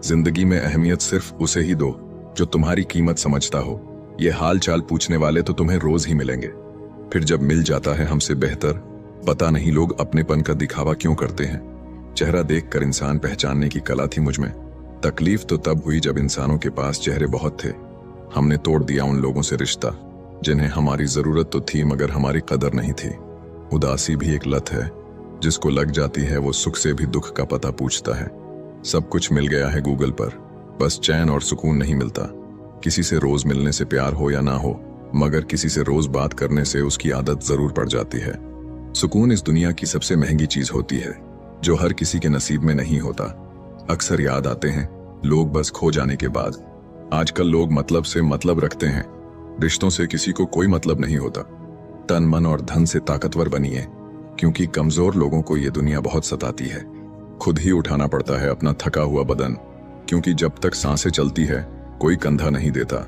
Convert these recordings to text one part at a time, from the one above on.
जिंदगी में अहमियत सिर्फ उसे ही दो जो तुम्हारी कीमत समझता हो। ये हाल चाल पूछने वाले तो तुम्हें रोज ही मिलेंगे, फिर जब मिल जाता है हमसे बेहतर, पता नहीं लोग अपनेपन का दिखावा क्यों करते हैं। चेहरा देखकर इंसान पहचानने की कला थी मुझ में। तकलीफ तो तब हुई जब इंसानों के पास चेहरे बहुत थे। हमने तोड़ दिया उन लोगों से रिश्ता जिन्हें हमारी जरूरत तो थी मगर हमारी कदर नहीं थी। उदासी भी एक लत है, जिसको लग जाती है वो सुख से भी दुख का पता पूछता है। सब कुछ मिल गया है गूगल पर, बस चैन और सुकून नहीं मिलता। किसी से रोज मिलने से प्यार हो या ना हो, मगर किसी से रोज बात करने से उसकी आदत जरूर पड़ जाती है। सुकून इस दुनिया की सबसे महंगी चीज होती है, जो हर किसी के नसीब में नहीं होता। अक्सर याद आते हैं लोग बस खो जाने के बाद। आजकल लोग मतलब से मतलब रखते हैं, रिश्तों से किसी को कोई मतलब नहीं होता। तन मन और धन से ताकतवर बनिए, क्योंकि कमजोर लोगों को ये दुनिया बहुत सताती है। खुद ही उठाना पड़ता है अपना थका हुआ बदन, क्योंकि जब तक सांसें चलती है कोई कंधा नहीं देता।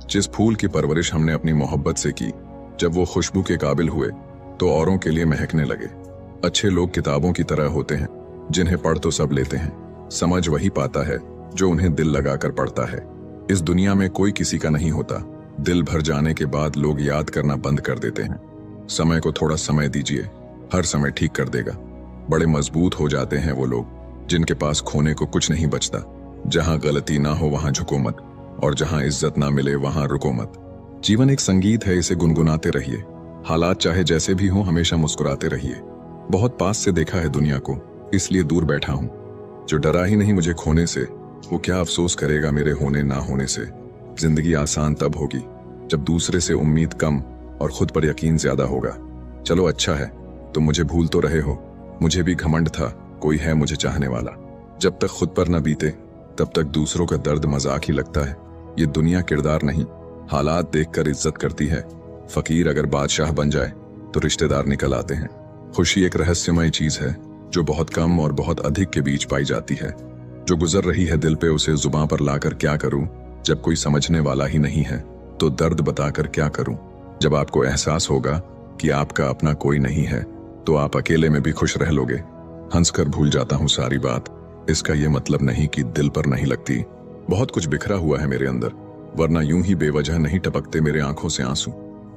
जिस फूल की परवरिश हमने अपनी मोहब्बत से की, जब वो खुशबू के काबिल हुए तो औरों के लिए महकने लगे। अच्छे लोग किताबों की तरह होते हैं, जिन्हें पढ़ तो सब लेते हैं, समझ वही पाता है जो उन्हें दिल लगाकर पढ़ता है। इस दुनिया में कोई किसी का नहीं होता। दिल भर जाने के बाद लोग याद करना बंद कर देते हैं। समय को थोड़ा समय दीजिए, हर समय ठीक कर देगा। बड़े मजबूत हो जाते हैं वो लोग जिनके पास खोने को कुछ नहीं बचता। जहां गलती ना हो वहां झुको मत, और जहां इज्जत ना मिले वहां रुको मत। जीवन एक संगीत है, इसे गुनगुनाते रहिए। हालात चाहे जैसे भी हो, हमेशा मुस्कुराते रहिए। बहुत पास से देखा है दुनिया को, इसलिए दूर बैठा हूं। जो डरा ही नहीं मुझे खोने से, वो क्या अफसोस करेगा मेरे होने ना होने से। जिंदगी आसान तब होगी जब दूसरे से उम्मीद कम और खुद पर यकीन ज्यादा होगा। चलो अच्छा है तुम मुझे भूल तो रहे हो, मुझे भी घमंड था कोई है मुझे चाहने वाला। जब तक खुद पर न बीते तब तक दूसरों का दर्द मजाक ही लगता है। ये दुनिया किरदार नहीं, हालात देखकर इज्जत करती है। फकीर अगर बादशाह बन जाए तो रिश्तेदार निकल आते हैं। खुशी एक रहस्यमय चीज है जो बहुत कम और बहुत अधिक के बीच पाई जाती है। जो गुजर रही है दिल पे उसे जुबां पर लाकर क्या करूं, जब कोई समझने वाला ही नहीं है तो दर्द बताकर क्या करूं। जब आपको एहसास होगा कि आपका अपना कोई नहीं है तो आप अकेले में भी खुश रह लोगे। हंसकर भूल जाता हूं सारी बात, इसका ये मतलब नहीं कि दिल पर नहीं लगती। बहुत कुछ बिखरा हुआ है मेरे अंदर, वरना यूं ही बेवजह नहीं टपकते मेरे आंखों से आंसू।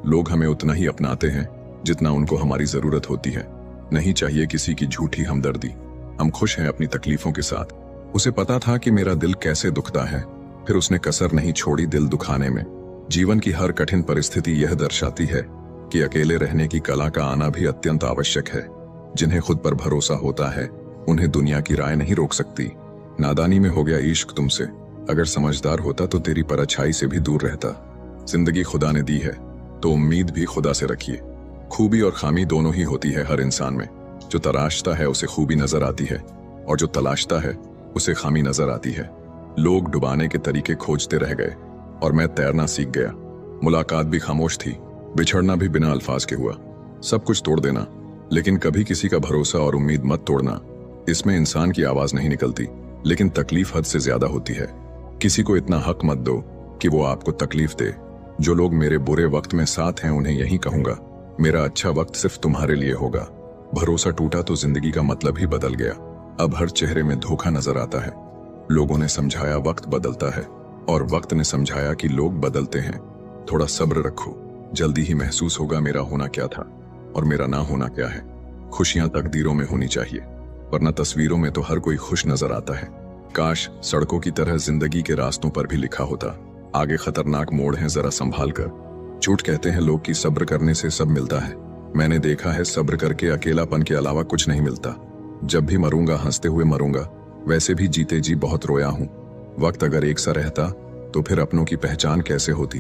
लोग हमें उतना ही अपनाते हैं जितना उनको हमारी जरूरत होती है। नहीं चाहिए किसी की झूठी हमदर्दी। हम खुश हैं अपनी तकलीफों के साथ। उसे पता था कि मेरा दिल कैसे दुखता है, फिर उसने कसर नहीं छोड़ी दिल दुखाने में। जीवन की हर कठिन परिस्थिति यह दर्शाती है कि अकेले रहने की कला का आना भी अत्यंत आवश्यक है। जिन्हें खुद पर भरोसा होता है उन्हें दुनिया की राय नहीं रोक सकती। नादानी में हो गया इश्क तुमसे, अगर समझदार होता तो तेरी परछाई से भी दूर रहता। जिंदगी खुदा ने दी है तो उम्मीद भी खुदा से रखिए। खूबी और खामी दोनों ही होती है हर इंसान में। जो तराशता है उसे खूबी नजर आती है, और जो तलाशता है उसे खामी नजर आती है। लोग डुबाने के तरीके खोजते रह गए और मैं तैरना सीख गया। मुलाकात भी खामोश थी, बिछड़ना भी बिना अल्फाज के हुआ। सब कुछ तोड़ देना, लेकिन कभी किसी का भरोसा और उम्मीद मत तोड़ना। इसमें इंसान की आवाज नहीं निकलती, लेकिन तकलीफ हद से ज्यादा होती है। किसी को इतना हक मत दो कि वो आपको तकलीफ दे। जो लोग मेरे बुरे वक्त में साथ हैं उन्हें यही कहूंगा, मेरा अच्छा वक्त सिर्फ तुम्हारे लिए होगा। भरोसा टूटा तो जिंदगी का मतलब ही बदल गया। अब हर चेहरे में धोखा नजर आता है। लोगों ने समझाया वक्त बदलता है, और वक्त ने समझाया कि लोग बदलते हैं। थोड़ा सब्र रखो, जल्दी ही महसूस होगा मेरा होना क्या था और मेरा ना होना क्या है। खुशियां तकदीरों में होनी चाहिए, वरना तस्वीरों में तो हर कोई खुश नजर आता है। काश सड़कों की तरह जिंदगी के रास्तों पर भी लिखा होता, आगे खतरनाक मोड़ है जरा संभाल कर। झूठ कहते हैं लोग कि सब्र करने से सब मिलता है। मैंने देखा है सब्र करके अकेलापन के अलावा कुछ नहीं मिलता। जब भी मरूंगा हंसते हुए मरूंगा, वैसे भी जीते जी बहुत रोया हूं। वक्त अगर एक सा रहता तो फिर अपनों की पहचान कैसे होती।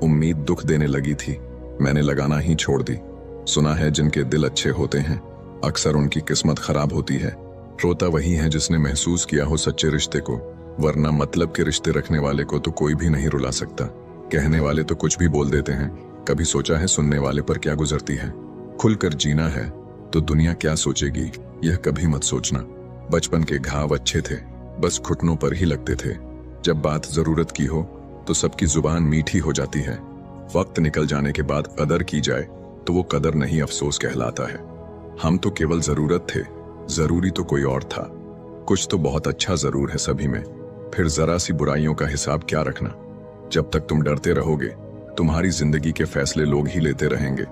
उम्मीद दुख देने लगी थी, मैंने लगाना ही छोड़ दी। सुना है जिनके दिल अच्छे होते हैं अक्सर उनकी किस्मत खराब होती है। रोता वही है जिसने महसूस किया हो सच्चे रिश्ते को, वरना मतलब के रिश्ते रखने वाले को तो कोई भी नहीं रुला सकता। कहने वाले तो कुछ भी बोल देते हैं, कभी सोचा है सुनने वाले पर क्या गुजरती है। खुलकर जीना है तो दुनिया क्या सोचेगी, यह कभी मत सोचना। बचपन के घाव अच्छे थे, बस घुटनों पर ही लगते थे। जब बात जरूरत की हो तो सबकी जुबान मीठी हो जाती है। वक्त निकल जाने के बाद कदर की जाए तो वो कदर नहीं अफसोस कहलाता है। हम तो केवल जरूरत थे, जरूरी तो कोई और था। कुछ तो बहुत अच्छा जरूर है सभी में, फिर जरा सी बुराइयों का हिसाब क्या रखना। जब तक तुम डरते रहोगे, तुम्हारी जिंदगी के फैसले लोग ही लेते रहेंगे।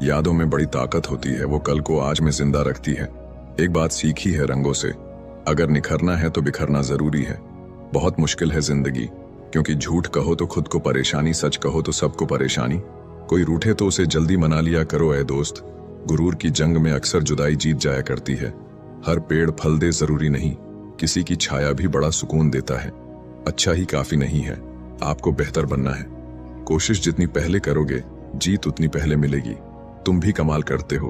यादों में बड़ी ताकत होती है, वो कल को आज में जिंदा रखती है। एक बात सीखी है रंगों से, अगर निखरना है तो बिखरना जरूरी है। बहुत मुश्किल है जिंदगी, क्योंकि झूठ कहो तो खुद को परेशानी, सच कहो तो सबको परेशानी। कोई रूठे तो उसे जल्दी मना लिया करो ऐ दोस्त। गुरूर की जंग में अक्सर जुदाई जीत जाया करती है। हर पेड़ फल दे जरूरी नहीं, किसी की छाया भी बड़ा सुकून देता है। अच्छा ही काफी नहीं है, आपको बेहतर बनना है। कोशिश जितनी पहले करोगे, जीत उतनी पहले मिलेगी। तुम भी कमाल करते हो।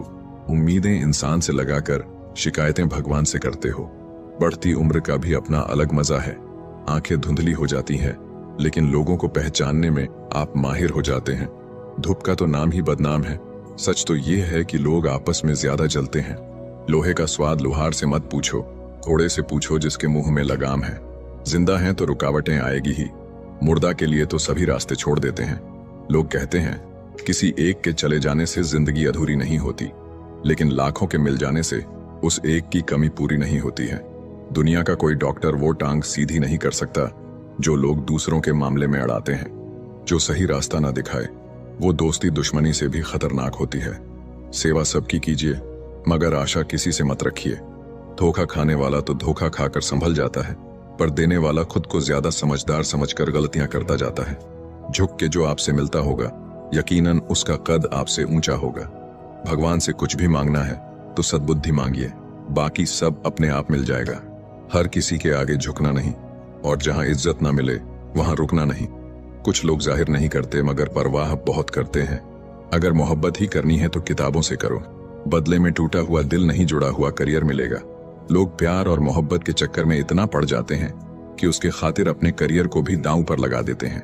उम्मीदें इंसान से लगाकर शिकायतें भगवान से करते हो। बढ़ती उम्र का भी अपना अलग मजा है। आंखें धुंधली हो जाती हैं, लेकिन लोगों को पहचानने में आप माहिर हो जाते हैं। धूप का तो नाम ही बदनाम है। सच तो ये है कि लोग आपस में ज्यादा जलते हैं। लोहे का स्वाद लोहार से मत पूछो, घोड़े से पूछो जिसके मुंह में लगाम है। जिंदा हैं तो रुकावटें आएगी ही, मुर्दा के लिए तो सभी रास्ते छोड़ देते हैं। लोग कहते हैं किसी एक के चले जाने से जिंदगी अधूरी नहीं होती, लेकिन लाखों के मिल जाने से उस एक की कमी पूरी नहीं होती है। दुनिया का कोई डॉक्टर वो टांग सीधी नहीं कर सकता जो लोग दूसरों के मामले में अड़ाते हैं। जो सही रास्ता ना दिखाए, वो दोस्ती दुश्मनी से भी खतरनाक होती है। सेवा सबकी कीजिए, मगर आशा किसी से मत रखिए। धोखा खाने वाला तो धोखा खाकर संभल जाता है, पर देने वाला खुद को ज्यादा समझदार समझकर गलतियां करता जाता है। झुक के जो आपसे मिलता होगा, यकीनन उसका कद आपसे ऊंचा होगा। भगवान से कुछ भी मांगना है तो सद्बुद्धि मांगिए, बाकी सब अपने आप मिल जाएगा। हर किसी के आगे झुकना नहीं, और जहां इज्जत ना मिले वहां रुकना नहीं। कुछ लोग जाहिर नहीं करते, मगर परवाह बहुत करते हैं। अगर मोहब्बत ही करनी है तो किताबों से करो, बदले में टूटा हुआ दिल नहीं जुड़ा हुआ करियर मिलेगा। लोग प्यार और मोहब्बत के चक्कर में इतना पड़ जाते हैं कि उसके खातिर अपने करियर को भी दांव पर लगा देते हैं।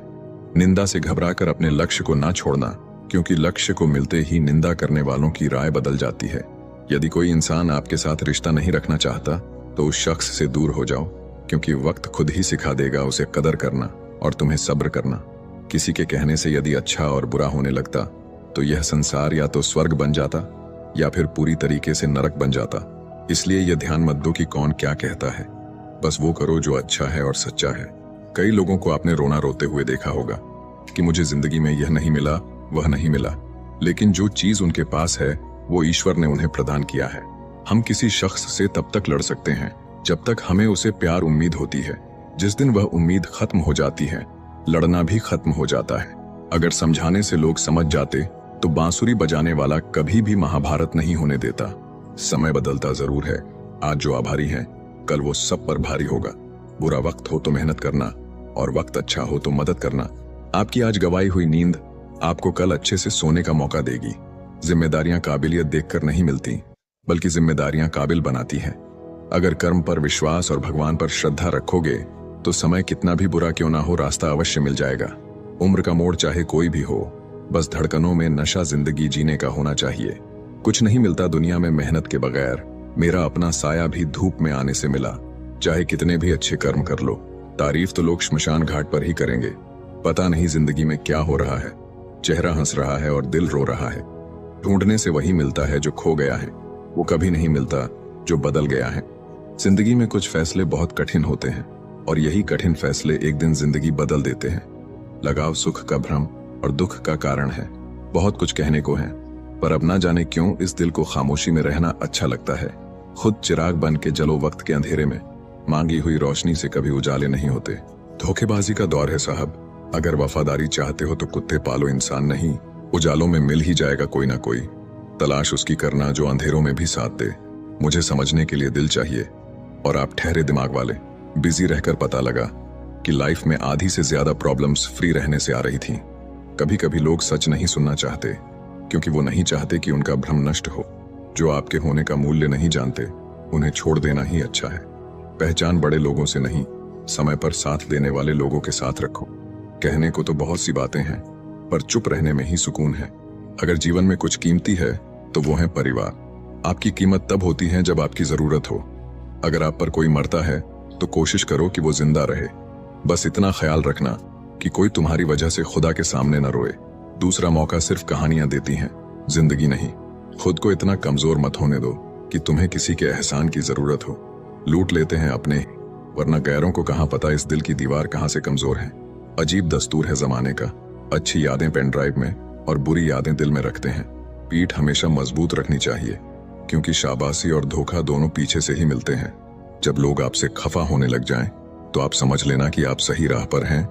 निंदा से घबराकर अपने लक्ष्य को ना छोड़ना, क्योंकि लक्ष्य को मिलते ही निंदा करने वालों की राय बदल जाती है। यदि कोई इंसान आपके साथ रिश्ता नहीं रखना चाहता तो उस शख्स से दूर हो जाओ, क्योंकि वक्त खुद ही सिखा देगा उसे कदर करना और तुम्हें सब्र करना। किसी के कहने से यदि अच्छा और बुरा होने लगता तो यह संसार या तो स्वर्ग बन जाता या फिर पूरी तरीके से नरक बन जाता। इसलिए यह ध्यान मत दो कि कौन क्या कहता है, बस वो करो जो अच्छा है और सच्चा है। कई लोगों को आपने रोना रोते हुए देखा होगा कि मुझे जिंदगी में यह नहीं मिला, वह नहीं मिला, लेकिन जो चीज उनके पास है वो ईश्वर ने उन्हें प्रदान किया है। हम किसी शख्स से तब तक लड़ सकते हैं जब तक हमें उसे प्यार उम्मीद होती है। जिस दिन वह उम्मीद खत्म हो जाती है, लड़ना भी खत्म हो जाता है। अगर समझाने से लोग समझ जाते तो बांसुरी बजाने वाला कभी भी महाभारत नहीं होने देता। समय बदलता जरूर है, आज जो आभारी है कल वो सब पर भारी होगा। बुरा वक्त हो तो मेहनत करना, और वक्त अच्छा हो तो मदद करना। आपकी आज गवाई हुई नींद आपको कल अच्छे से सोने का मौका देगी। जिम्मेदारियां काबिलियत देखकर नहीं मिलती, बल्कि जिम्मेदारियां काबिल बनाती हैं। अगर कर्म पर विश्वास और भगवान पर श्रद्धा रखोगे तो समय कितना भी बुरा क्यों ना हो, रास्ता अवश्य मिल जाएगा। उम्र का मोड़ चाहे कोई भी हो, बस धड़कनों में नशा जिंदगी जीने का होना चाहिए। कुछ नहीं मिलता दुनिया में मेहनत के बगैर। मेरा अपना साया भी धूप में आने से मिला। चाहे कितने भी अच्छे कर्म कर लो, तारीफ तो लोग श्मशान घाट पर ही करेंगे। पता नहीं जिंदगी में क्या हो रहा है, चेहरा हंस रहा है और दिल रो रहा है। ढूंढने से वही मिलता है जो खो गया है, वो कभी नहीं मिलता जो बदल गया है। जिंदगी में कुछ फैसले बहुत कठिन होते हैं, और यही कठिन फैसले एक दिन जिंदगी बदल देते हैं। लगाव सुख का भ्रम और दुख का कारण है। बहुत कुछ कहने को है, पर अब ना जाने क्यों इस दिल को खामोशी में रहना अच्छा लगता है। खुद चिराग बन के जलो वक्त के अंधेरे में, मांगी हुई रोशनी से कभी उजाले नहीं होते। धोखेबाजी का दौर है साहब, अगर वफादारी चाहते हो तो कुत्ते पालो, इंसान नहीं। उजालों में मिल ही जाएगा कोई ना कोई। तलाश उसकी करना जो अंधेरों में भी साथ दे। मुझे समझने के लिए दिल चाहिए, और आप ठहरे दिमाग वाले। बिजी रहकर पता लगा कि लाइफ में आधी से ज्यादा प्रॉब्लम्स फ्री रहने से आ रही थी। कभी कभी लोग सच नहीं सुनना चाहते, क्योंकि वो नहीं चाहते कि उनका भ्रम नष्ट हो। जो आपके होने का मूल्य नहीं जानते, उन्हें छोड़ देना ही अच्छा है। पहचान बड़े लोगों से नहीं, समय पर साथ देने वाले लोगों के साथ रखो। कहने को तो बहुत सी बातें हैं, पर चुप रहने में ही सुकून है। अगर जीवन में कुछ कीमती है तो वो है परिवार। आपकी कीमत तब होती है जब आपकी जरूरत हो। अगर आप पर कोई मरता है तो कोशिश करो कि वो जिंदा रहे। बस इतना ख्याल रखना कि कोई तुम्हारी वजह से खुदा के सामने न रोए। दूसरा मौका सिर्फ कहानियां देती हैं, जिंदगी नहीं। खुद को इतना कमजोर मत होने दो कि तुम्हें किसी के एहसान की जरूरत हो। लूट लेते हैं अपने, वरना गैरों को कहाँ पता इस दिल की दीवार कहाँ से कमजोर है। अजीब दस्तूर है जमाने का, अच्छी यादें पेन ड्राइव में और बुरी यादें दिल में रखते हैं। पीठ हमेशा मजबूत रखनी चाहिए, क्योंकि शाबाशी और धोखा दोनों पीछे से ही मिलते हैं। जब लोग आपसे खफा होने लग जाएं, तो आप समझ लेना कि आप सही राह पर हैं।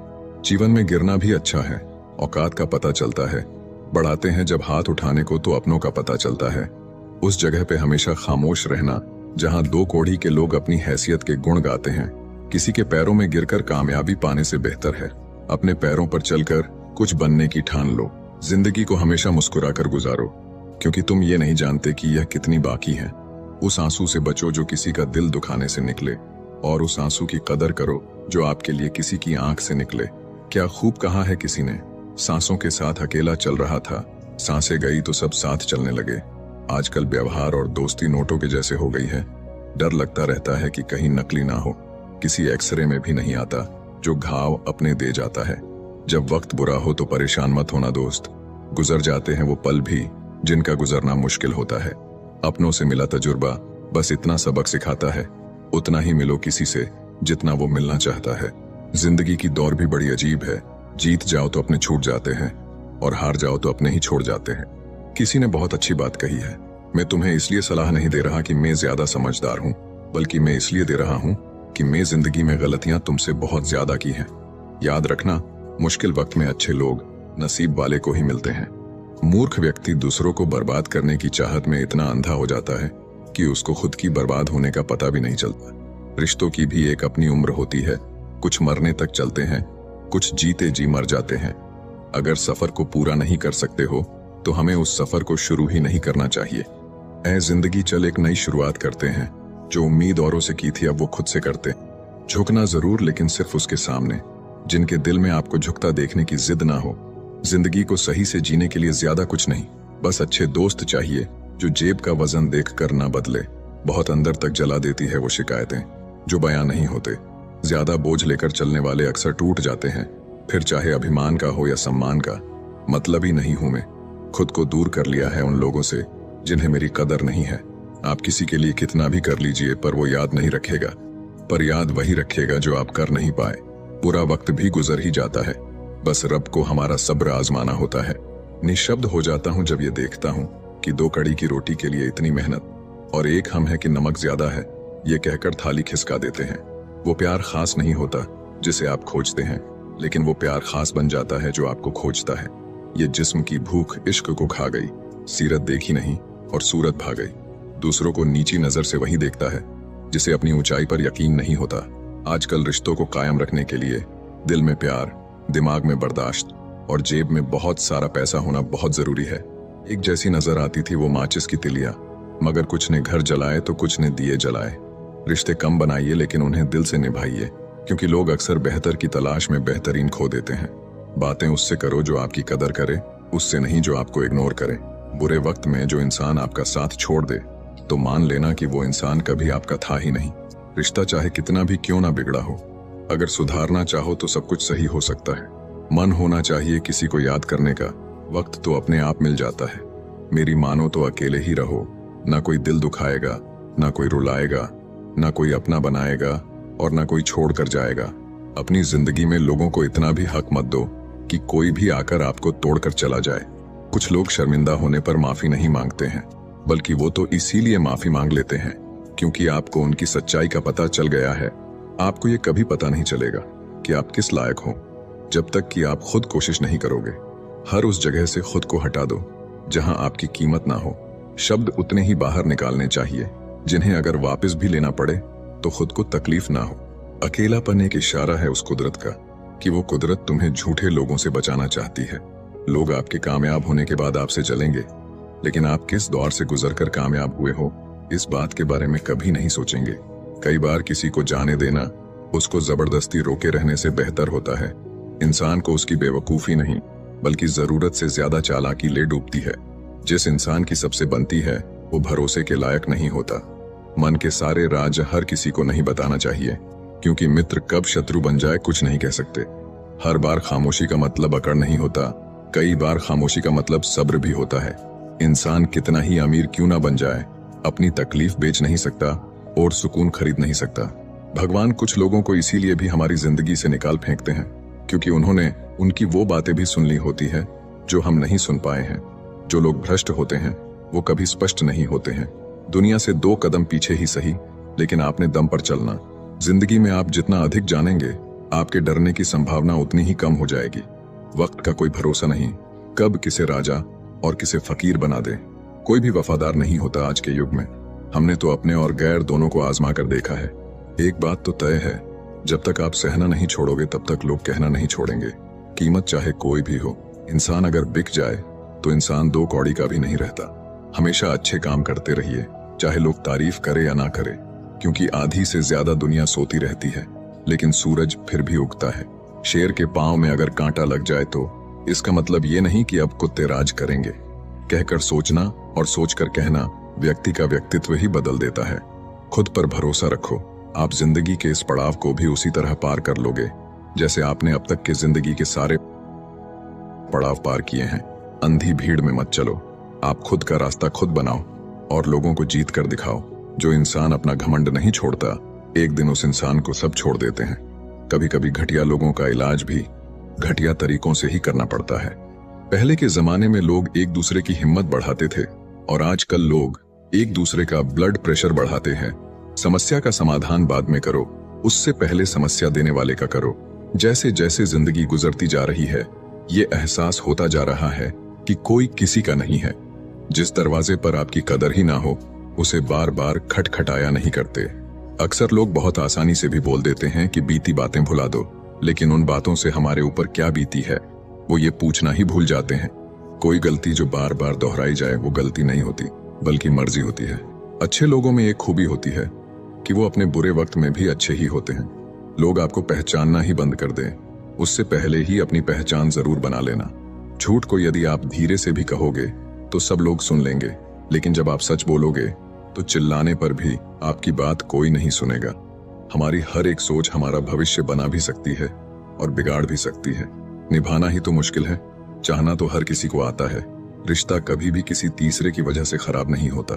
जीवन में गिरना भी अच्छा है, औकात का पता चलता है। बढ़ाते हैं जब हाथ उठाने को तो अपनों का पता चलता है। उस जगह पे हमेशा खामोश रहना जहां दो कोढ़ी के लोग अपनी हैसियत के गुण गाते हैं। किसी के पैरों में गिरकर कामयाबी पाने से बेहतर है अपने पैरों पर चलकर कुछ बनने की ठान लो। जिंदगी को हमेशा मुस्कुराकर गुजारो, क्योंकि तुम ये नहीं जानते कि यह कितनी बाकी है। उस आंसू से बचो जो किसी का दिल दुखाने से निकले, और उस आंसू की कदर करो जो आपके लिए किसी की आंख से निकले। क्या खूब कहा है किसी ने, सांसों के साथ अकेला चल रहा था, सांसें गई तो सब साथ चलने लगे। आजकल व्यवहार और दोस्ती नोटों के जैसे हो गई है। डर लगता रहता है कि कहीं नकली ना हो। किसी एक्सरे में भी नहीं आता जो घाव अपने दे जाता है। जब वक्त बुरा हो तो परेशान मत होना दोस्त, गुजर जाते हैं वो पल भी जिनका गुजरना मुश्किल होता है। अपनों से मिला तजुर्बा बस इतना सबक सिखाता है, उतना ही मिलो किसी से जितना वो मिलना चाहता है। जिंदगी की दौर भी बड़ी अजीब है, जीत जाओ तो अपने छूट जाते हैं और हार जाओ तो अपने ही छोड़ जाते हैं। किसी ने बहुत अच्छी बात कही है, मैं तुम्हें इसलिए सलाह नहीं दे रहा कि मैं ज्यादा समझदार हूं, बल्कि मैं इसलिए दे रहा हूं कि मैं जिंदगी में गलतियां तुमसे बहुत ज्यादा की हैं। याद रखना, मुश्किल वक्त में अच्छे लोग नसीब वाले को ही मिलते हैं। मूर्ख व्यक्ति दूसरों को बर्बाद करने की चाहत में इतना अंधा हो जाता है कि उसको खुद की बर्बाद होने का पता भी नहीं चलता। रिश्तों की भी एक अपनी उम्र होती है, कुछ मरने तक चलते हैं, कुछ जीते जी मर जाते हैं। अगर सफर को पूरा नहीं कर सकते हो तो हमें उस सफर को शुरू ही नहीं करना चाहिए। ऐ जिंदगी चल एक नई शुरुआत करते हैं, जो उम्मीद औरों से की थी अब वो खुद से करते। झुकना जरूर, लेकिन सिर्फ उसके सामने जिनके दिल में आपको झुकता देखने की जिद ना हो। जिंदगी को सही से जीने के लिए ज्यादा कुछ नहीं, बस अच्छे दोस्त चाहिए जो जेब का वजन देखकर ना बदले। बहुत अंदर तक जला देती है वो शिकायतें जो बयां नहीं होते। ज्यादा बोझ लेकर चलने वाले अक्सर टूट जाते हैं, फिर चाहे अभिमान का हो या सम्मान का। मतलब ही नहीं हूं मैं, खुद को दूर कर लिया है उन लोगों से जिन्हें मेरी कदर नहीं है। आप किसी के लिए कितना भी कर लीजिए पर वो याद नहीं रखेगा, पर याद वही रखेगा जो आप कर नहीं पाए। बुरा वक्त भी गुजर ही जाता है, बस रब को हमारा सब्र आजमाना होता है। निशब्द हो जाता हूँ जब ये देखता हूँ कि 2 कड़ी की रोटी के लिए इतनी मेहनत, और एक हम है कि नमक ज्यादा है ये कहकर थाली खिसका देते हैं। वो प्यार खास नहीं होता जिसे आप खोजते हैं, लेकिन वो प्यार खास बन जाता है जो आपको खोजता है। ये जिस्म की भूख इश्क को खा गई, सीरत देखी नहीं और सूरत भा गई। दूसरों को नीची नजर से वही देखता है जिसे अपनी ऊंचाई पर यकीन नहीं होता। आजकल रिश्तों को कायम रखने के लिए दिल में प्यार, दिमाग में बर्दाश्त और जेब में बहुत सारा पैसा होना बहुत जरूरी है। एक जैसी नजर आती थी वो माचिस की तिलियां, मगर कुछ ने घर जलाए तो कुछ ने दिए जलाए। रिश्ते कम बनाइए लेकिन उन्हें दिल से निभाइए, क्योंकि लोग अक्सर बेहतर की तलाश में बेहतरीन खो देते हैं। बातें उससे करो जो आपकी कदर करे, उससे नहीं जो आपको इग्नोर करे। बुरे वक्त में जो इंसान आपका साथ छोड़ दे तो मान लेना कि वो इंसान कभी आपका था ही नहीं। रिश्ता चाहे कितना भी क्यों ना बिगड़ा हो, अगर सुधारना चाहो तो सब कुछ सही हो सकता है। मन होना चाहिए किसी को याद करने का, वक्त तो अपने आप मिल जाता है। मेरी मानो तो अकेले ही रहो, ना कोई दिल दुखाएगा, ना कोई रुलाएगा, ना कोई अपना बनाएगा और ना कोई छोड़ कर जाएगा। अपनी जिंदगी में लोगों को इतना भी हक मत दो कि कोई भी आकर आपको तोड़कर चला जाए। कुछ लोग शर्मिंदा होने पर माफी नहीं मांगते हैं, बल्कि वो तो इसीलिए माफी मांग लेते हैं क्योंकि आपको उनकी सच्चाई का पता चल गया है। आपको ये कभी पता नहीं चलेगा कि आप किस लायक हो जब तक कि आप खुद कोशिश नहीं करोगे। हर उस जगह से खुद को हटा दो जहां आपकी कीमत ना हो। शब्द उतने ही बाहर निकालने चाहिए जिन्हें अगर वापस भी लेना पड़े तो खुद को तकलीफ ना हो। अकेलापन एक इशारा है उस कुदरत का कि वो कुदरत तुम्हें झूठे लोगों से बचाना चाहती है। लोग आपके कामयाब होने के बाद आपसे जलेंगे, लेकिन आप किस दौर से गुजरकर कामयाब हुए हो इस बात के बारे में कभी नहीं सोचेंगे। कई बार किसी को जाने देना उसको जबरदस्ती रोके रहने से बेहतर होता है। इंसान को उसकी बेवकूफी नहीं बल्कि जरूरत से ज्यादा चालाकी ले डूबती है। जिस इंसान की सबसे बनती है वो भरोसे के लायक नहीं होता। मन के सारे राज हर किसी को नहीं बताना चाहिए, क्योंकि मित्र कब शत्रु बन जाए कुछ नहीं कह सकते। हर बार खामोशी का मतलब अकड़ नहीं होता, कई बार खामोशी का मतलब सब्र भी होता है। इंसान कितना ही अमीर क्यों ना बन जाए, अपनी तकलीफ बेच नहीं सकता और सुकून खरीद नहीं सकता। भगवान कुछ लोगों को इसीलिए भी हमारी जिंदगी से निकाल फेंकते हैं क्योंकि उन्होंने उनकी वो बातें भी सुन ली होती है जो हम नहीं सुन पाए हैं। जो लोग भ्रष्ट होते हैं वो कभी स्पष्ट नहीं होते हैं। दुनिया से 2 कदम पीछे ही सही, लेकिन आपने दम पर चलना। जिंदगी में आप जितना अधिक जानेंगे, आपके डरने की संभावना उतनी ही कम हो जाएगी। वक्त का कोई भरोसा नहीं, कब किसे राजा और किसे फकीर बना दे। कोई भी वफादार नहीं होता आज के युग में। हमने तो अपने और गैर दोनों को आजमा कर देखा है। एक बात तो तय है, जब तक आप सहना नहीं छोड़ोगे तब तक लोग कहना नहीं छोड़ेंगे। कीमत चाहे कोई भी हो, इंसान अगर बिक जाए तो इंसान 2 कौड़ी का भी नहीं रहता। हमेशा अच्छे काम करते रहिए, चाहे लोग तारीफ करे या ना करे, क्योंकि आधी से ज्यादा दुनिया सोती रहती है लेकिन सूरज फिर भी उगता है। शेर के पांव में अगर कांटा लग जाए तो इसका मतलब ये नहीं कि अब कुत्ते राज करेंगे। कहकर सोचना और सोचकर कहना व्यक्ति का व्यक्तित्व ही बदल देता है। खुद पर भरोसा रखो, आप जिंदगी के इस पड़ाव को भी उसी तरह पार कर लोगे जैसे आपने अब तक के जिंदगी के सारे पड़ाव पार किए हैं। अंधी भीड़ में मत चलो, आप खुद का रास्ता खुद बनाओ और लोगों को जीत कर दिखाओ। जो इंसान अपना घमंड नहीं छोड़ता, एक दिन उस इंसान को सब छोड़ देते हैं। कभी कभी घटिया लोगों का इलाज भी घटिया तरीकों से ही करना पड़ता है। पहले के जमाने में लोग एक दूसरे की हिम्मत बढ़ाते थे और आजकल लोग एक दूसरे का ब्लड प्रेशर बढ़ाते हैं। समस्या का समाधान बाद में करो, उससे पहले समस्या देने वाले का करो। जैसे जैसे जिंदगी गुजरती जा रही है, ये एहसास होता जा रहा है कि कोई किसी का नहीं है। जिस दरवाजे पर आपकी कदर ही ना हो, उसे बार बार खटखटाया नहीं करते। अक्सर लोग बहुत आसानी से भी बोल देते हैं कि बीती बातें भुला दो, लेकिन उन बातों से हमारे ऊपर क्या बीती है वो ये पूछना ही भूल जाते हैं। कोई गलती जो बार बार दोहराई जाए वो गलती नहीं होती, बल्कि मर्जी होती है। अच्छे लोगों में एक खूबी होती है कि वो अपने बुरे वक्त में भी अच्छे ही होते हैं। लोग आपको पहचानना ही बंद कर दें, उससे पहले ही अपनी पहचान जरूर बना लेना। झूठ को यदि आप धीरे से भी कहोगे तो सब लोग सुन लेंगे, लेकिन जब आप सच बोलोगे तो चिल्लाने पर भी आपकी बात कोई नहीं सुनेगा। हमारी हर एक सोच हमारा भविष्य बना भी सकती है और बिगाड़ भी सकती है। निभाना ही तो मुश्किल है, चाहना तो हर किसी को आता है। रिश्ता कभी भी किसी तीसरे की वजह से खराब नहीं होता,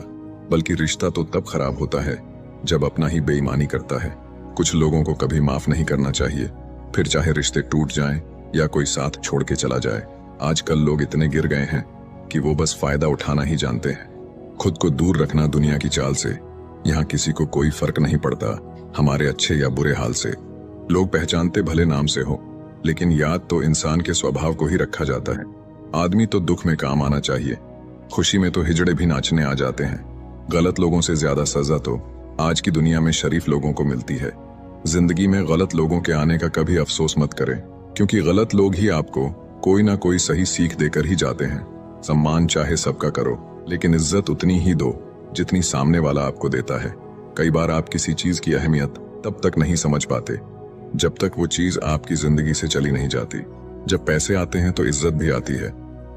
बल्कि रिश्ता तो तब खराब होता है जब अपना ही बेईमानी करता है। कुछ लोगों को कभी माफ नहीं करना चाहिए, फिर चाहे रिश्ते टूट जाएं या कोई साथ छोड़ के चला जाए। आजकल लोग इतने गिर गए हैं कि वो बस फायदा उठाना ही जानते हैं। खुद को दूर रखना दुनिया की चाल से। यहाँ किसी को कोई फर्क नहीं पड़ता हमारे अच्छे या बुरे हाल से। लोग पहचानते भले नाम से हो, लेकिन याद तो इंसान के स्वभाव को ही रखा जाता है। आदमी तो दुख में काम आना चाहिए, खुशी में तो हिजड़े भी नाचने आ जाते हैं। गलत लोगों से ज्यादा सजा तो आज की दुनिया में शरीफ लोगों को मिलती है। जिंदगी में गलत लोगों के आने का कभी अफसोस मत करें, क्योंकि गलत लोग ही आपको कोई ना कोई सही सीख देकर ही जाते हैं। सम्मान चाहे सबका करो, लेकिन इज्जत उतनी ही दो जितनी सामने वाला आपको देता है। कई बार आप किसी चीज की अहमियत तब तक नहीं समझ पाते जब तक वो चीज आपकी जिंदगी से चली नहीं जाती। जब पैसे आते हैं तो इज्जत भी आती है,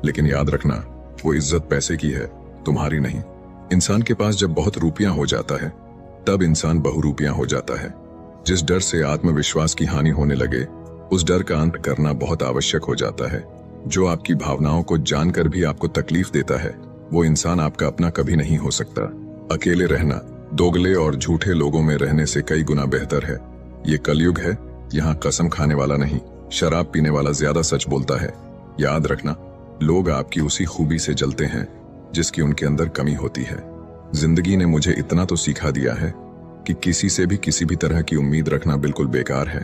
लेकिन याद रखना वो इज्जत पैसे की है, तुम्हारी नहीं। इंसान के पास जब बहुत रुपया हो जाता है तब इंसान बहुरूपिया हो जाता है। जिस डर से आत्मविश्वास की हानि होने लगे, उस डर का अंत करना बहुत आवश्यक हो जाता है। जो आपकी भावनाओं को जानकर भी आपको तकलीफ देता है, वो इंसान आपका अपना कभी नहीं हो सकता। अकेले रहना दोगले और झूठे लोगों में रहने से कई गुना बेहतर है। ये कलयुग है, यहाँ कसम खाने वाला नहीं, शराब पीने वाला ज्यादा सच बोलता है। याद रखना, लोग आपकी उसी खूबी से जलते हैं जिसकी उनके अंदर कमी होती है। जिंदगी ने मुझे इतना तो सिखा दिया है कि किसी से भी किसी भी तरह की उम्मीद रखना बिल्कुल बेकार है।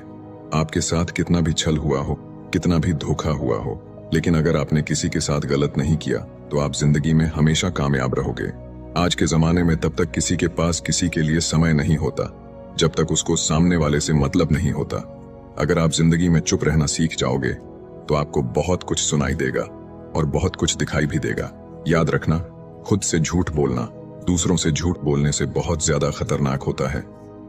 आपके साथ कितना भी छल हुआ हो, कितना भी धोखा हुआ हो, लेकिन अगर आपने किसी के साथ गलत नहीं किया तो आप जिंदगी में हमेशा कामयाब रहोगे। आज के जमाने में तब तक किसी के पास किसी के लिए समय नहीं होता जब तक उसको सामने वाले से मतलब नहीं होता। अगर आप जिंदगी में चुप रहना सीख जाओगे तो आपको बहुत कुछ सुनाई देगा और बहुत कुछ दिखाई भी देगा। याद रखना, खुद से झूठ बोलना दूसरों से झूठ बोलने से बहुत ज्यादा खतरनाक होता है।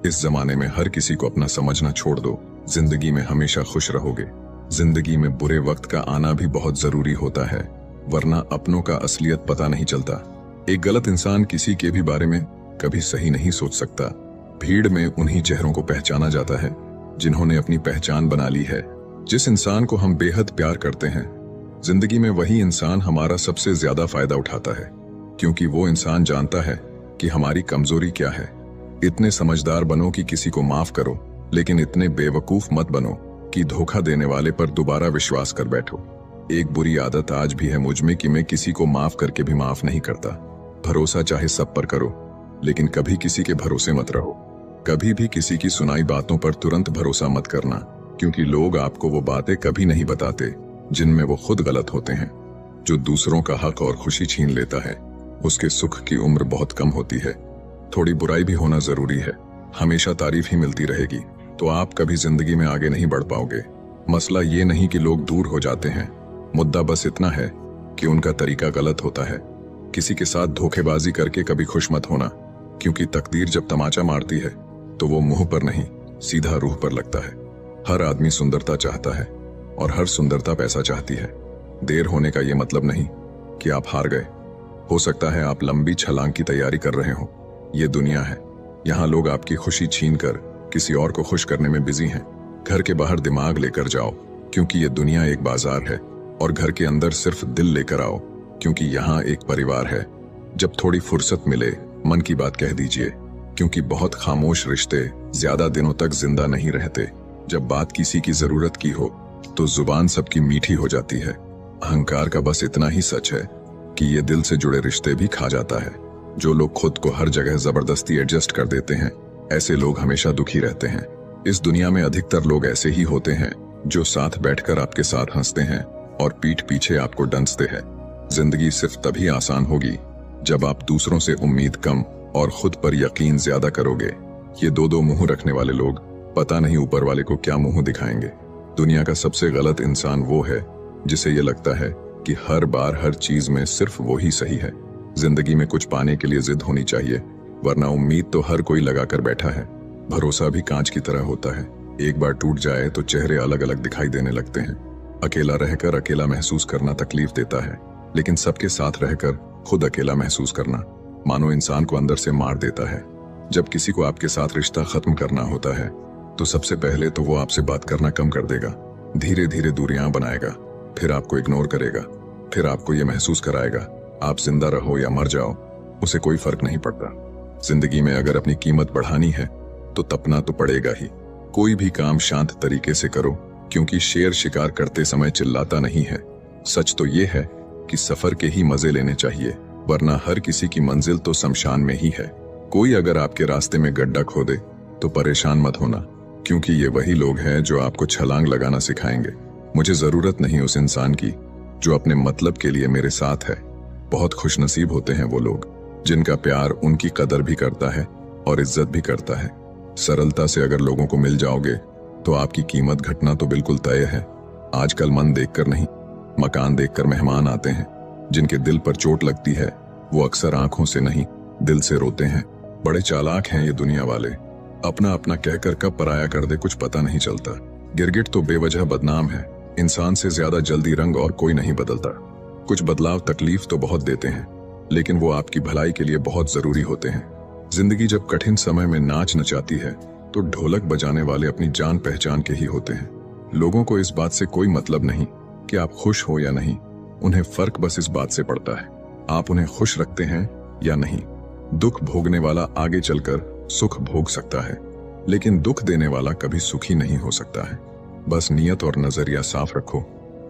इस जमाने में हर किसी को अपना समझना छोड़ दो, जिंदगी में हमेशा खुश रहोगे। जिंदगी में बुरे वक्त का आना भी बहुत जरूरी होता है, वरना अपनों का असलियत पता नहीं चलता। एक गलत इंसान किसी के भी बारे में कभी सही नहीं सोच सकता। भीड़ में उन्हीं चेहरों को पहचाना जाता है जिन्होंने अपनी पहचान बना ली है। जिस इंसान को हम बेहद प्यार करते हैं, जिंदगी में वही इंसान हमारा सबसे ज्यादा फायदा उठाता है, क्योंकि वो इंसान जानता है कि हमारी कमजोरी क्या है। इतने समझदार बनो कि किसी को माफ करो, लेकिन इतने बेवकूफ मत बनो कि धोखा देने वाले पर दोबारा विश्वास कर बैठो। एक बुरी आदत आज भी है मुझ में कि मैं किसी को माफ करके भी माफ नहीं करता। भरोसा चाहे सब पर करो, लेकिन कभी किसी के भरोसे मत रहो। कभी भी किसी की सुनाई बातों पर तुरंत भरोसा मत करना, क्योंकि लोग आपको वो बातें कभी नहीं बताते जिनमें वो खुद गलत होते हैं। जो दूसरों का हक और खुशी छीन लेता है, उसके सुख की उम्र बहुत कम होती है। थोड़ी बुराई भी होना जरूरी है, हमेशा तारीफ ही मिलती रहेगी तो आप कभी जिंदगी में आगे नहीं बढ़ पाओगे। मसला ये नहीं कि लोग दूर हो जाते हैं, मुद्दा बस इतना है कि उनका तरीका गलत होता है। किसी के साथ धोखेबाजी करके कभी खुश मत होना, क्योंकि तकदीर जब तमाचा मारती है तो वो मुंह पर नहीं, सीधा रूह पर लगता है। हर आदमी सुंदरता चाहता है और हर सुंदरता पैसा चाहती है। देर होने का ये मतलब नहीं कि आप हार गए। हो सकता है आप लंबी छलांग की तैयारी कर रहे हो। ये दुनिया है, यहाँ लोग आपकी खुशी छीन कर किसी और को खुश करने में बिजी हैं। घर के बाहर दिमाग लेकर जाओ, क्योंकि ये दुनिया एक बाजार है, और घर के अंदर सिर्फ दिल लेकर आओ, क्योंकि यहाँ एक परिवार है। जब थोड़ी फुर्सत मिले मन की बात कह दीजिए, क्योंकि बहुत खामोश रिश्ते ज्यादा दिनों तक जिंदा नहीं रहते। जब बात किसी की जरूरत की हो तो जुबान सबकी मीठी हो जाती है। अहंकार का बस इतना ही सच है कि ये दिल से जुड़े रिश्ते भी खा जाता है। जो लोग खुद को हर जगह जबरदस्ती एडजस्ट कर देते हैं, ऐसे लोग हमेशा दुखी रहते हैं। इस दुनिया में अधिकतर लोग ऐसे ही होते हैं जो साथ बैठकर आपके साथ हंसते हैं और पीठ पीछे आपको डंसते हैं। जिंदगी सिर्फ तभी आसान होगी जब आप दूसरों से उम्मीद कम और खुद पर यकीन ज्यादा करोगे। ये दो मुंह रखने वाले लोग पता नहीं ऊपर वाले को क्या मुंह दिखाएंगे। दुनिया का सबसे गलत इंसान वो है जिसे ये लगता है कि हर बार हर चीज में सिर्फ वो ही सही है। जिंदगी में कुछ पाने के लिए जिद होनी चाहिए, वरना उम्मीद तो हर कोई लगाकर बैठा है। भरोसा भी कांच की तरह होता है, एक बार टूट जाए तो चेहरे अलग अलग दिखाई देने लगते हैं। अकेला रहकर अकेला महसूस करना तकलीफ देता है, लेकिन सबके साथ रहकर खुद अकेला महसूस करना मानो इंसान को अंदर से मार देता है। जब किसी को आपके साथ रिश्ता खत्म करना होता है तो सबसे पहले तो वो आपसे बात करना कम कर देगा, धीरे धीरे दूरियां बनाएगा, फिर आपको इग्नोर करेगा, फिर आपको ये महसूस कराएगा आप जिंदा रहो या मर जाओ, उसे कोई फर्क नहीं पड़ता। जिंदगी में अगर अपनी कीमत बढ़ानी है तो तपना तो पड़ेगा ही। कोई भी काम शांत तरीके से करो, क्योंकि शेर शिकार करते समय चिल्लाता नहीं है। सच तो ये है कि सफर के ही मजे लेने चाहिए, वरना हर किसी की मंजिल तो शमशान में ही है। कोई अगर आपके रास्ते में गड्ढा खोदे तो परेशान मत होना, क्योंकि ये वही लोग हैं जो आपको छलांग लगाना सिखाएंगे। मुझे जरूरत नहीं उस इंसान की जो अपने मतलब के लिए मेरे साथ है। बहुत खुशनसीब होते हैं वो लोग जिनका प्यार उनकी कदर भी करता है और इज्जत भी करता है। सरलता से अगर लोगों को मिल जाओगे तो आपकी कीमत घटना तो बिल्कुल तय है। आजकल मन देखकर नहीं, मकान देखकर मेहमान आते हैं। जिनके दिल पर चोट लगती है वो अक्सर आंखों से नहीं, दिल से रोते हैं। बड़े चालाक हैं ये दुनिया वाले, अपना अपना कहकर कब पराया कर दे कुछ पता नहीं चलता। गिरगिट तो बेवजह बदनाम है, इंसान से ज्यादा जल्दी रंग और कोई नहीं बदलता। कुछ बदलाव तकलीफ तो बहुत देते हैं, लेकिन वो आपकी भलाई के लिए बहुत जरूरी होते हैं। जिंदगी जब कठिन समय में नाच नचाती है तो ढोलक बजाने वाले अपनी जान पहचान के ही होते हैं। लोगों को इस बात से कोई मतलब नहीं कि आप खुश हो या नहीं, उन्हें फर्क बस इस बात से पड़ता है आप उन्हें खुश रखते हैं या नहीं। दुख भोगने वाला आगे चलकर सुख भोग सकता है, लेकिन दुख देने वाला कभी सुखी नहीं हो सकता है। बस नियत और नजरिया साफ रखो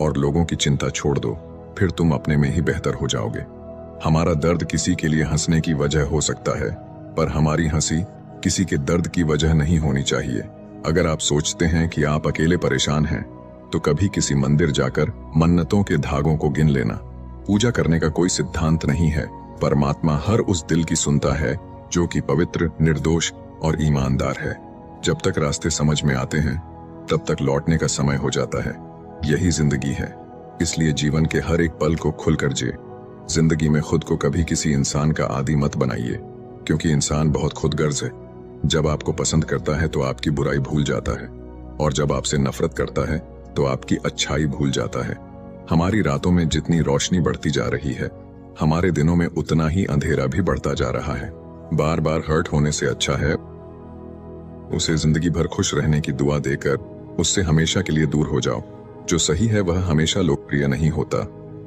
और लोगों की चिंता छोड़ दो, फिर तुम अपने में ही बेहतर हो जाओगे। हमारा दर्द किसी के लिए हंसने की वजह हो सकता है, पर हमारी हंसी किसी के दर्द की वजह नहीं होनी चाहिए। अगर आप सोचते हैं कि आप अकेले परेशान हैं, तो कभी किसी मंदिर जाकर मन्नतों के धागों को गिन लेना। पूजा करने का कोई सिद्धांत नहीं है, परमात्मा हर उस दिल की सुनता है जो कि पवित्र, निर्दोष और ईमानदार है। जब तक रास्ते समझ में आते हैं तब तक लौटने का समय हो जाता है। यही जिंदगी है, इसलिए जीवन के हर एक पल को खुलकर जिए। जिंदगी में खुद को कभी किसी इंसान का आदी मत बनाइए, क्योंकि इंसान बहुत खुदगर्ज है। जब आपको पसंद करता है तो आपकी बुराई भूल जाता है, और जब आपसे नफरत करता है तो आपकी अच्छाई भूल जाता है। हमारी रातों में जितनी रोशनी बढ़ती जा रही है, हमारे दिनों में उतना ही अंधेरा भी बढ़ता जा रहा है। बार बार हर्ट होने से अच्छा है उसे जिंदगी भर खुश रहने की दुआ देकर उससे हमेशा के लिए दूर हो जाओ। जो सही है वह हमेशा लोकप्रिय नहीं होता,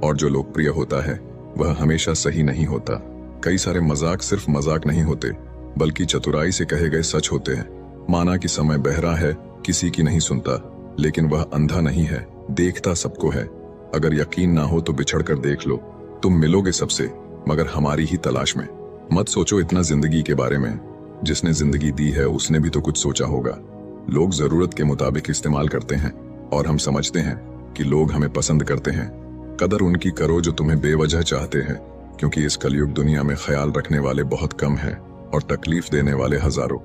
और जो लोकप्रिय होता है वह हमेशा सही नहीं होता। कई सारे मजाक सिर्फ मजाक नहीं होते, बल्कि चतुराई से कहे गए सच होते हैं। माना कि समय बहरा है, किसी की नहीं सुनता, लेकिन वह अंधा नहीं है, देखता सबको है। अगर यकीन ना हो तो बिछड़ कर देख लो, तुम मिलोगे सबसे, मगर हमारी ही तलाश में। मत सोचो इतना जिंदगी के बारे में, जिसने जिंदगी दी है उसने भी तो कुछ सोचा होगा। लोग जरूरत के मुताबिक इस्तेमाल करते हैं और हम समझते हैं कि लोग हमें पसंद करते हैं। कदर उनकी करो जो तुम्हें बेवजह चाहते हैं, क्योंकि इस कलयुग दुनिया में ख्याल रखने वाले बहुत कम हैं और तकलीफ देने वाले हजारों।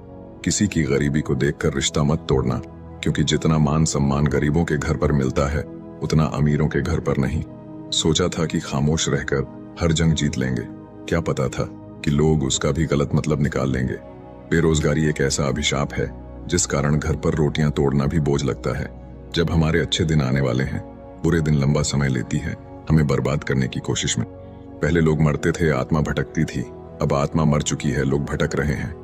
किसी की गरीबी को देखकर रिश्ता मत तोड़ना, क्योंकि जितना मान सम्मान गरीबों के घर पर मिलता है उतना अमीरों के घर पर नहीं। सोचा था कि खामोश रहकर हर जंग जीत लेंगे, क्या पता था कि लोग उसका भी गलत मतलब निकाल लेंगे। बेरोजगारी एक ऐसा अभिशाप है जिस कारण घर पर रोटियां तोड़ना भी बोझ लगता है। जब हमारे अच्छे दिन आने वाले हैं, बुरे दिन लंबा समय लेती है हमें बर्बाद करने की कोशिश में। पहले लोग मरते थे, आत्मा भटकती थी, अब आत्मा मर चुकी है, लोग भटक रहे हैं।